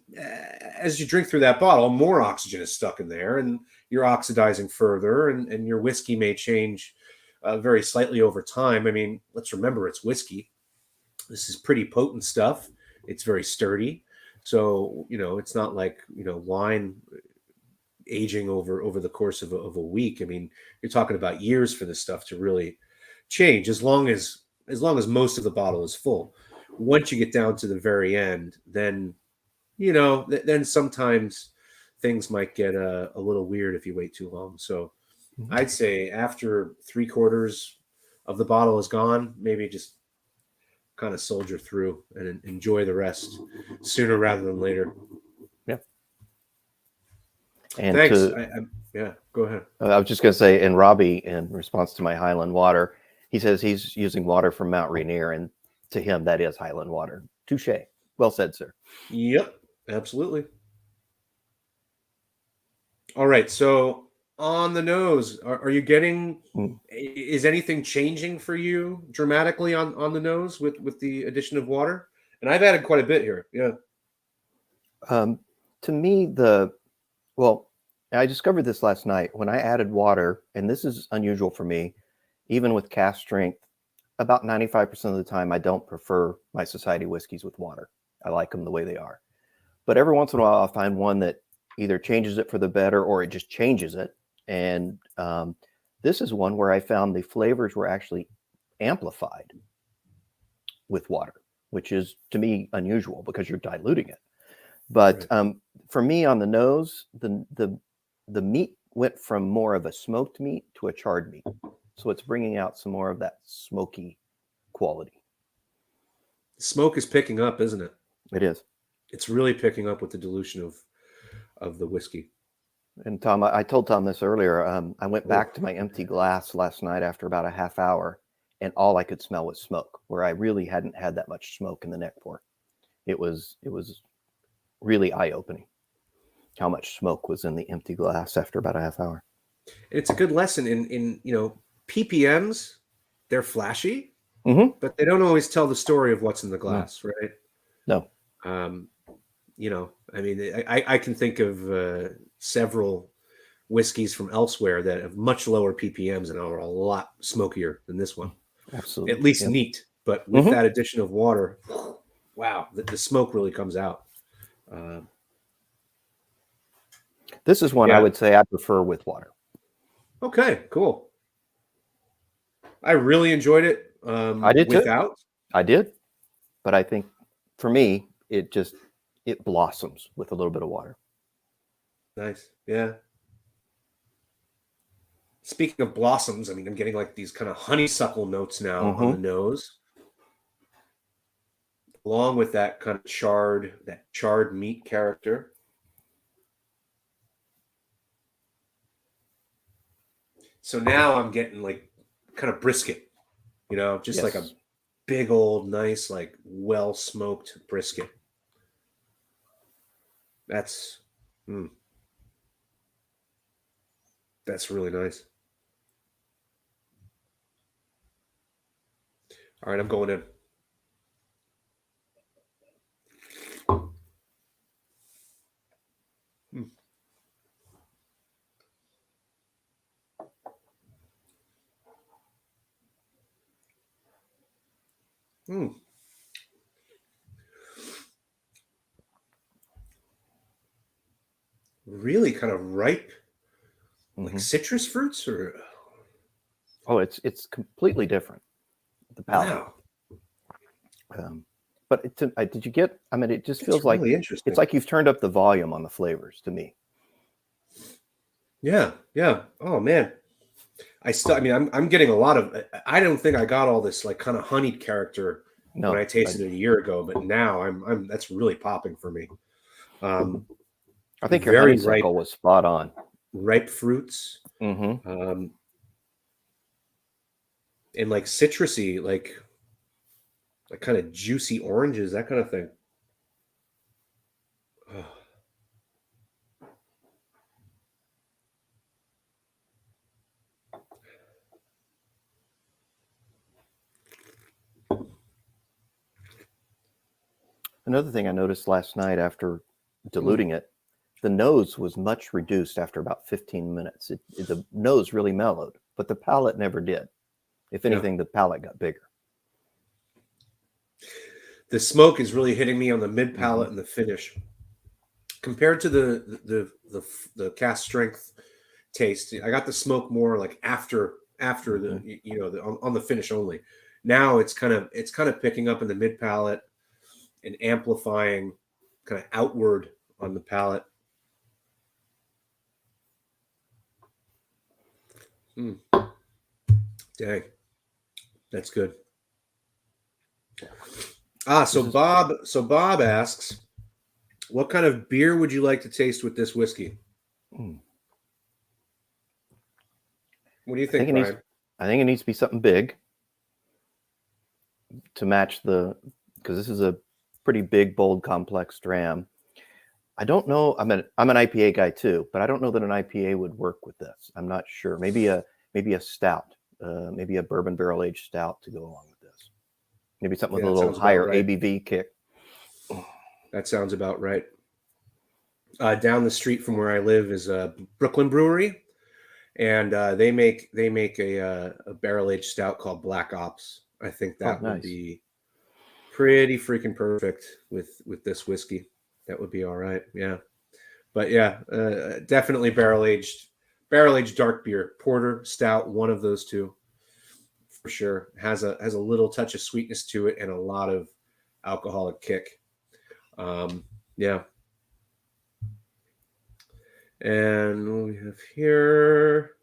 you drink through that bottle, more oxygen is stuck in there, and you're oxidizing further, and your whiskey may change very slightly over time. I mean, let's remember it's whiskey. This is pretty potent stuff. It's very sturdy. So, it's not like, wine aging over the course of a week. I mean, you're talking about years for this stuff to really change, as long as most of the bottle is full. Once you get down to the very end, then, then sometimes things might get a little weird if you wait too long. So I'd say after 3/4 of the bottle is gone, maybe just kind of soldier through and enjoy the rest sooner rather than later. Yeah. And thanks. Yeah, go ahead. I was just going to say, and Robbie, in response to my Highland water, he says he's using water from Mount Rainier, and to him, that is Highland water. Touche. Well said, sir. Yep, absolutely. All right. So on the nose, are you getting, is anything changing for you dramatically on the nose with the addition of water? And I've added quite a bit here. Yeah. To me, I discovered this last night when I added water, and this is unusual for me, even with cask strength. About 95% of the time, I don't prefer my society whiskeys with water. I like them the way they are. But every once in a while, I'll find one that either changes it for the better or it just changes it. And this is one where I found the flavors were actually amplified with water, which is, to me, unusual because you're diluting it. But right. For me, on the nose, the meat went from more of a smoked meat to a charred meat. So it's bringing out some more of that smoky quality. Smoke is picking up, isn't it? It is. It's really picking up with the dilution of the whiskey. And Tom, I told Tom this earlier. I went back to my empty glass last night after about a half hour, and all I could smell was smoke, where I really hadn't had that much smoke in the neck pour. It was really eye-opening how much smoke was in the empty glass after about a half hour. It's a good lesson in PPMs. They're flashy, but they don't always tell the story of what's in the glass, right? No. I mean, I can think of several whiskeys from elsewhere that have much lower PPMs and are a lot smokier than this one. Absolutely. At least neat. But with that addition of water, wow, the smoke really comes out. This is one I would say I prefer with water. Okay, cool. I really enjoyed it. I did without. Too. I did. But I think for me, it blossoms with a little bit of water. Nice. Yeah. Speaking of blossoms, I mean, I'm getting like these kind of honeysuckle notes now on the nose, along with that kind of charred meat character. So now I'm getting like kind of brisket, just like a big old nice, like well smoked brisket. That's really nice. All right, I'm going in. Really kind of ripe, like citrus fruits, or it's completely different. The palate. Wow. But did you get? I mean, it just feels like really interesting. It's like you've turned up the volume on the flavors to me. Yeah. Oh man, I mean, I'm getting a lot of. I don't think I got all this like kind of honeyed character when I tasted it a year ago, but now I'm that's really popping for me. I think your honeysuckle was spot on. Ripe fruits, and like citrusy, like kind of juicy oranges, that kind of thing. Oh. Another thing I noticed last night after diluting it, the nose was much reduced after about 15 minutes. The nose really mellowed, but the palate never did. If anything, the palate got bigger. The smoke is really hitting me on the mid palate and the finish. Compared to the cask strength taste, I got the smoke more like after the on the finish only. Now it's kind of picking up in the mid palate and amplifying kind of outward on the palate. Dang, that's good. So Bob asks, what kind of beer would you like to taste with this whiskey? What do you think, Brian? I think it needs to be something big to match because this is a pretty big, bold, complex dram. I don't know. I'm an IPA guy too, but I don't know that an IPA would work with this. I'm not sure. Maybe a stout, maybe a bourbon barrel aged stout to go along with this. Maybe something with a little higher ABV kick. That sounds about right. Down the street from where I live is a Brooklyn Brewery, and they make a barrel aged stout called Black Ops. I think that would be pretty freaking perfect with this whiskey. That would be all right. Yeah, but yeah, definitely barrel aged dark beer, porter, stout, one of those two for sure. Has a little touch of sweetness to it and a lot of alcoholic kick. Yeah. And what we have here,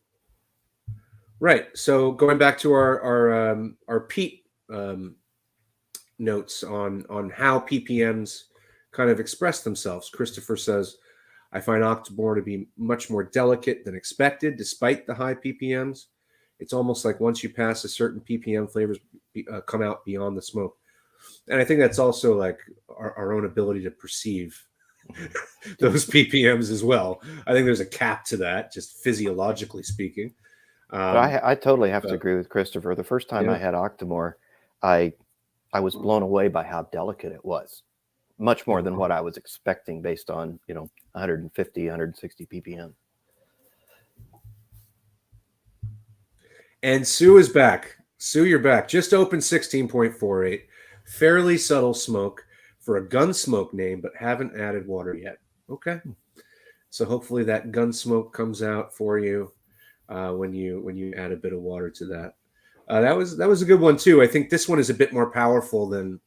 right? So going back to our Peat notes on how ppms kind of express themselves. Christopher says, I find Octomore to be much more delicate than expected, despite the high ppms. It's almost like once you pass a certain ppm, flavors come out beyond the smoke. And I think that's also like our own ability to perceive those ppms as well. I think there's a cap to that, just physiologically speaking. But I totally have to agree with Christopher. The first time I had Octomore, I was blown away by how delicate it was, much more than what I was expecting based on 150, 160 ppm. And Sue is back. Sue, you're back. Just opened 16.48. Fairly subtle smoke for a Gunsmoke name, but haven't added water yet. Okay. So hopefully that Gunsmoke comes out for you when you add a bit of water to that. That was a good one too. I think this one is a bit more powerful than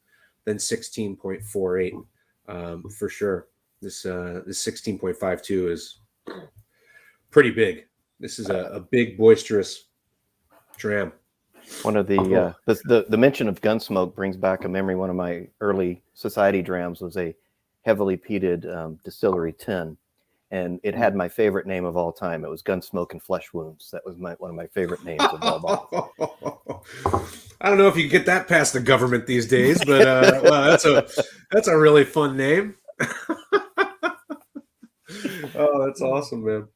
16.48 for sure. This 16.52 is pretty big. This is a big, boisterous dram. One of the mention of Gunsmoke brings back a memory. One of my early society drams was a heavily peated distillery tin, and it had my favorite name of all time. It was Gunsmoke and Flesh Wounds. That was one of my favorite names of all bottles. I don't know if you can get that past the government these days, but wow, that's a really fun name. Oh, that's awesome, man.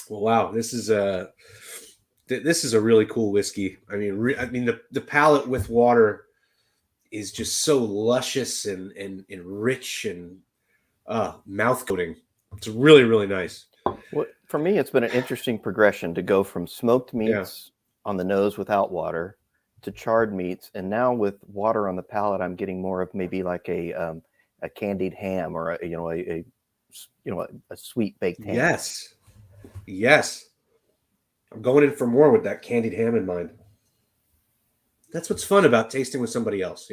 Well, wow, this is a really cool whiskey. I mean, the palate with water is just so luscious and rich and mouth coating. It's really, really nice. Well, for me, it's been an interesting progression to go from smoked meats on the nose without water to charred meats, and now with water on the palate, I'm getting more of maybe like a candied ham or a sweet baked ham. Yes. I'm going in for more with that candied ham in mind. That's what's fun about tasting with somebody else.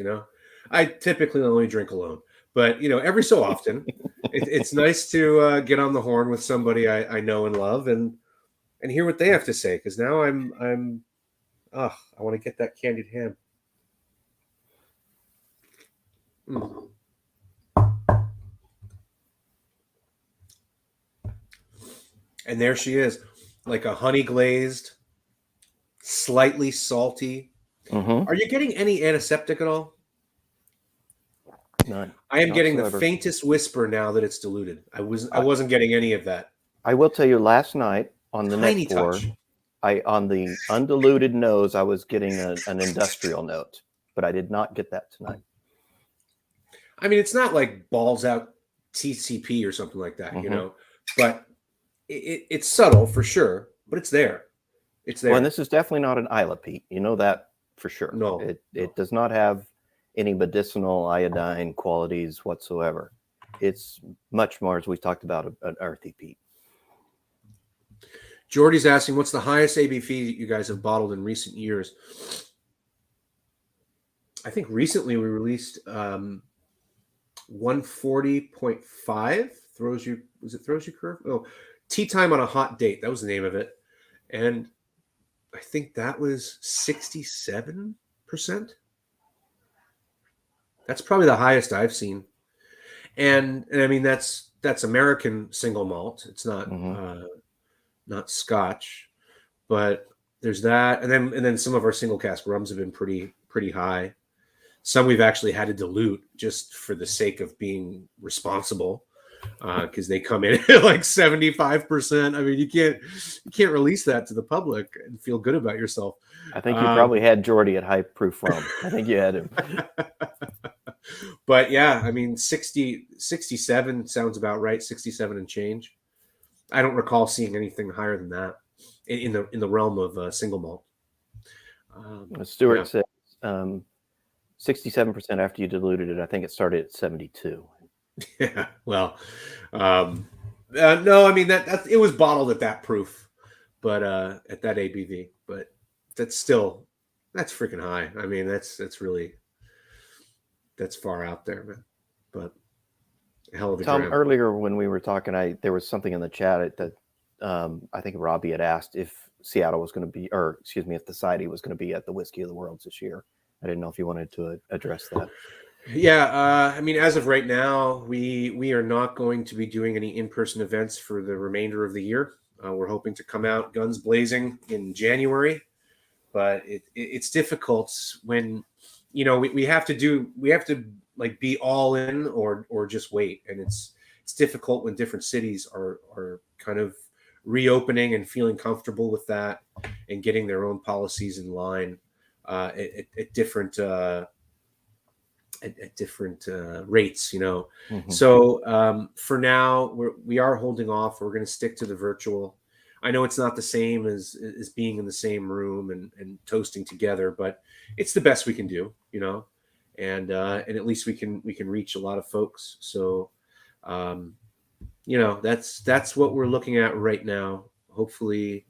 I typically only drink alone, but every so often, it's nice to get on the horn with somebody I know and love and hear what they have to say. Because now I want to get that candied ham. Mm. And there she is, like a honey glazed, slightly salty. Mm-hmm. Are you getting any antiseptic at all? None. I am getting the faintest whisper now that it's diluted. I wasn't getting any of that. I will tell you, last night on the Tiny neck pour, touch. on the undiluted nose, I was getting an industrial note, but I did not get that tonight. I mean, it's not like balls out TCP or something like that, but it's subtle for sure, but it's there. It's there. Well, and this is definitely not an Isla Peat. You know that for sure. No. It does not have any medicinal iodine qualities whatsoever. It's much more, as we talked about, an earthy peat. Jordy's asking, what's the highest ABV you guys have bottled in recent years? I think recently we released 140.5. Throws you curve? Oh, Tea Time on a Hot Date. That was the name of it. And I think that was 67%. That's probably the highest I've seen. And I mean, that's American single malt. It's not not Scotch, but there's that. And then some of our single cask rums have been pretty high. Some we've actually had to dilute just for the sake of being responsible, because they come in at like 75%. I mean, you can't release that to the public and feel good about yourself. I think you probably had Jordy at high proof rum. I think you had him. But yeah, I mean, 67 sounds about right. 67 and change. I don't recall seeing anything higher than that in the realm of single malt. Stuart said 67% after you diluted it. I think it started at 72. Yeah, well, no, I mean that it was bottled at that proof, but at that ABV. But that's freaking high. I mean, that's far out there, man. But a hell of a Tom, dram. earlier when we were talking, there was something in the chat that I think Robbie had asked if Seattle was going to be, or excuse me, if the Society was going to be at the Whiskey of the Worlds this year. I didn't know if you wanted to address that. Yeah, I mean, as of right now, we are not going to be doing any in-person events for the remainder of the year. We're hoping to come out guns blazing in January, but it's difficult when we have to like be all in or just wait, and it's difficult when different cities are kind of reopening and feeling comfortable with that and getting their own policies in line at different rates, So for now, we are holding off. We're going to stick to the virtual. I know it's not the same as being in the same room and toasting together, but it's the best we can do, and at least we can reach a lot of folks. So, that's what we're looking at right now. Hopefully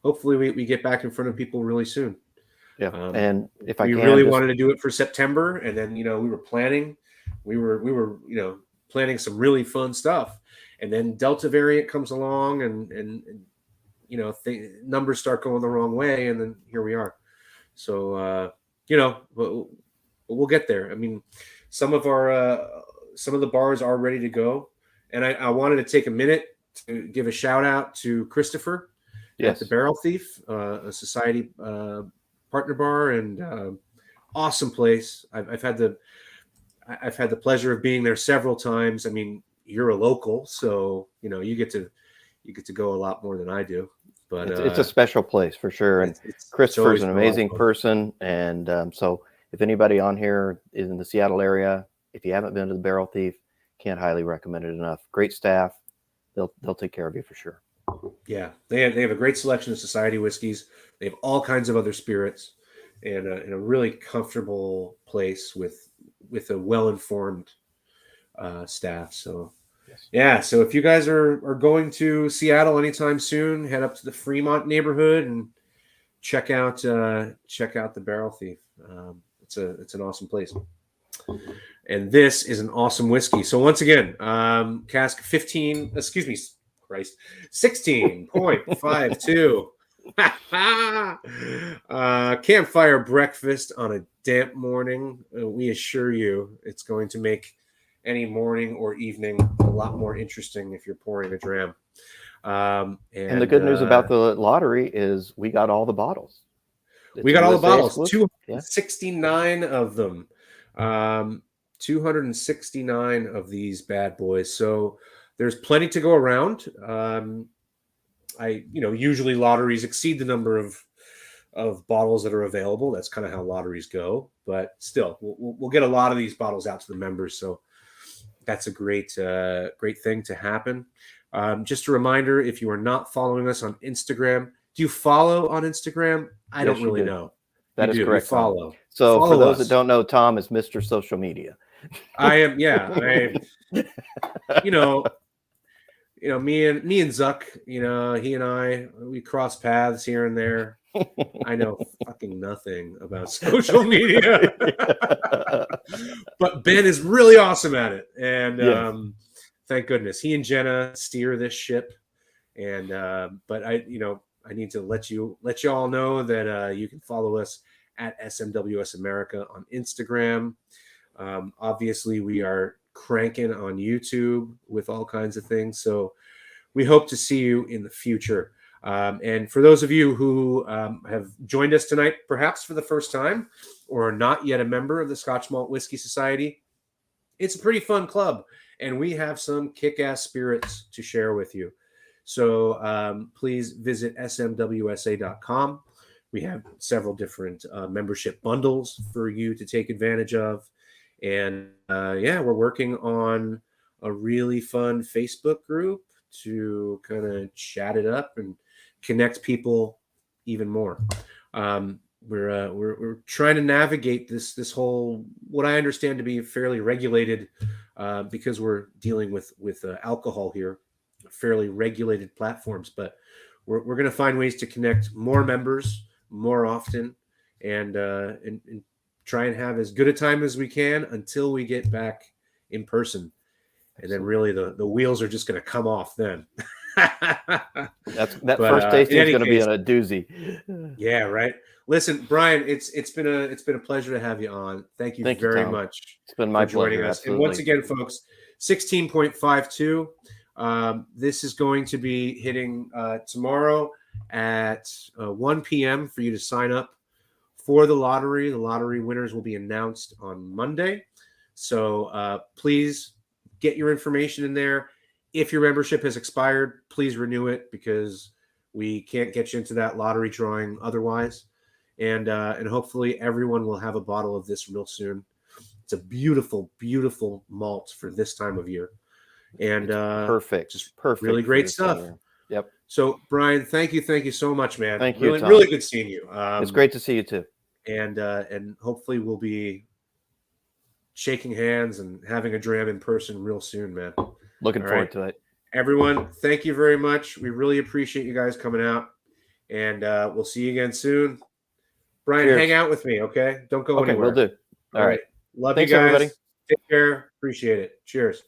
we get back in front of people really soon. Yeah, and if I we can, really wanted to do it for September, and then we were planning some really fun stuff, and then Delta variant comes along, and numbers start going the wrong way, and then here we are. So we'll get there. I mean, some of the bars are ready to go, and I wanted to take a minute to give a shout out to Christopher at the Barrel Thief, a society partner bar, and awesome place. I've had the pleasure of being there several times. I mean, you're a local, so you get to go a lot more than I do. But it's a special place for sure. And Christopher's an amazing person. And so if anybody on here is in the Seattle area, if you haven't been to the Barrel Thief, can't highly recommend it enough. Great staff. They'll take care of you for sure. Yeah, they have a great selection of society whiskeys. They have all kinds of other spirits, and in a really comfortable place with a well-informed staff. So yeah, so if you guys are going to Seattle anytime soon, head up to the Fremont neighborhood and check out the Barrel Thief. It's an awesome place, and this is an awesome whiskey. So once again, cask 16.52. Campfire breakfast on a damp morning. We assure you it's going to make any morning or evening a lot more interesting if you're pouring a dram. And the good news about the lottery is we got all the bottles. We got all the bottles, 269 of them. 269 of these bad boys. So there's plenty to go around. Usually lotteries exceed the number of bottles that are available. That's kind of how lotteries go. But still, we'll get a lot of these bottles out to the members. So that's a great thing to happen. Just a reminder, if you are not following us on Instagram, do you follow on Instagram? I don't really know. That is correct. Follow. So for those that don't know, Tom is Mr. Social Media. I am. Yeah. Me and Zuck, he and I, we cross paths here and there. I know fucking nothing about social media, but Ben is really awesome at it. And thank goodness he and Jenna steer this ship. And, but I need to let you all know that you can follow us at SMWS America on Instagram. Obviously we are cranking on YouTube with all kinds of things. So we hope to see you in the future. And for those of you who have joined us tonight, perhaps for the first time, or are not yet a member of the Scotch Malt Whisky Society, it's a pretty fun club, and we have some kick-ass spirits to share with you. So please visit smwsa.com. We have several different membership bundles for you to take advantage of. And we're working on a really fun Facebook group to kind of chat it up and connect people even more. We're trying to navigate this whole, what I understand to be fairly regulated, because we're dealing with alcohol here, fairly regulated platforms. But we're going to find ways to connect more members more often, and try and have as good a time as we can until we get back in person. And then really the wheels are just going to come off then. That first tasting is going to be a doozy. Yeah, right. Listen, Bryan, it's been a pleasure to have you on. Thank you very much. It's been my joining pleasure. us. Absolutely. And once again, folks, 16.52. This is going to be hitting tomorrow at 1 p.m. for you to sign up for the lottery. The lottery winners will be announced on Monday. So please get your information in there. If your membership has expired, please renew it, because we can't get you into that lottery drawing otherwise. And hopefully everyone will have a bottle of this real soon. It's a beautiful, beautiful malt for this time of year. And perfect. Just perfect. Really great stuff. Yep. So, Bryan, thank you so much, man. Thank you, Tom. Really good seeing you. It's great to see you too. And hopefully we'll be shaking hands and having a dram in person real soon, man. Looking forward to it. Everyone, thank you very much. We really appreciate you guys coming out, and we'll see you again soon. Bryan, Cheers. Hang out with me, okay? Don't go anywhere. We'll do. All right. Love Thanks, you guys. everybody. Take care. Appreciate it. Cheers.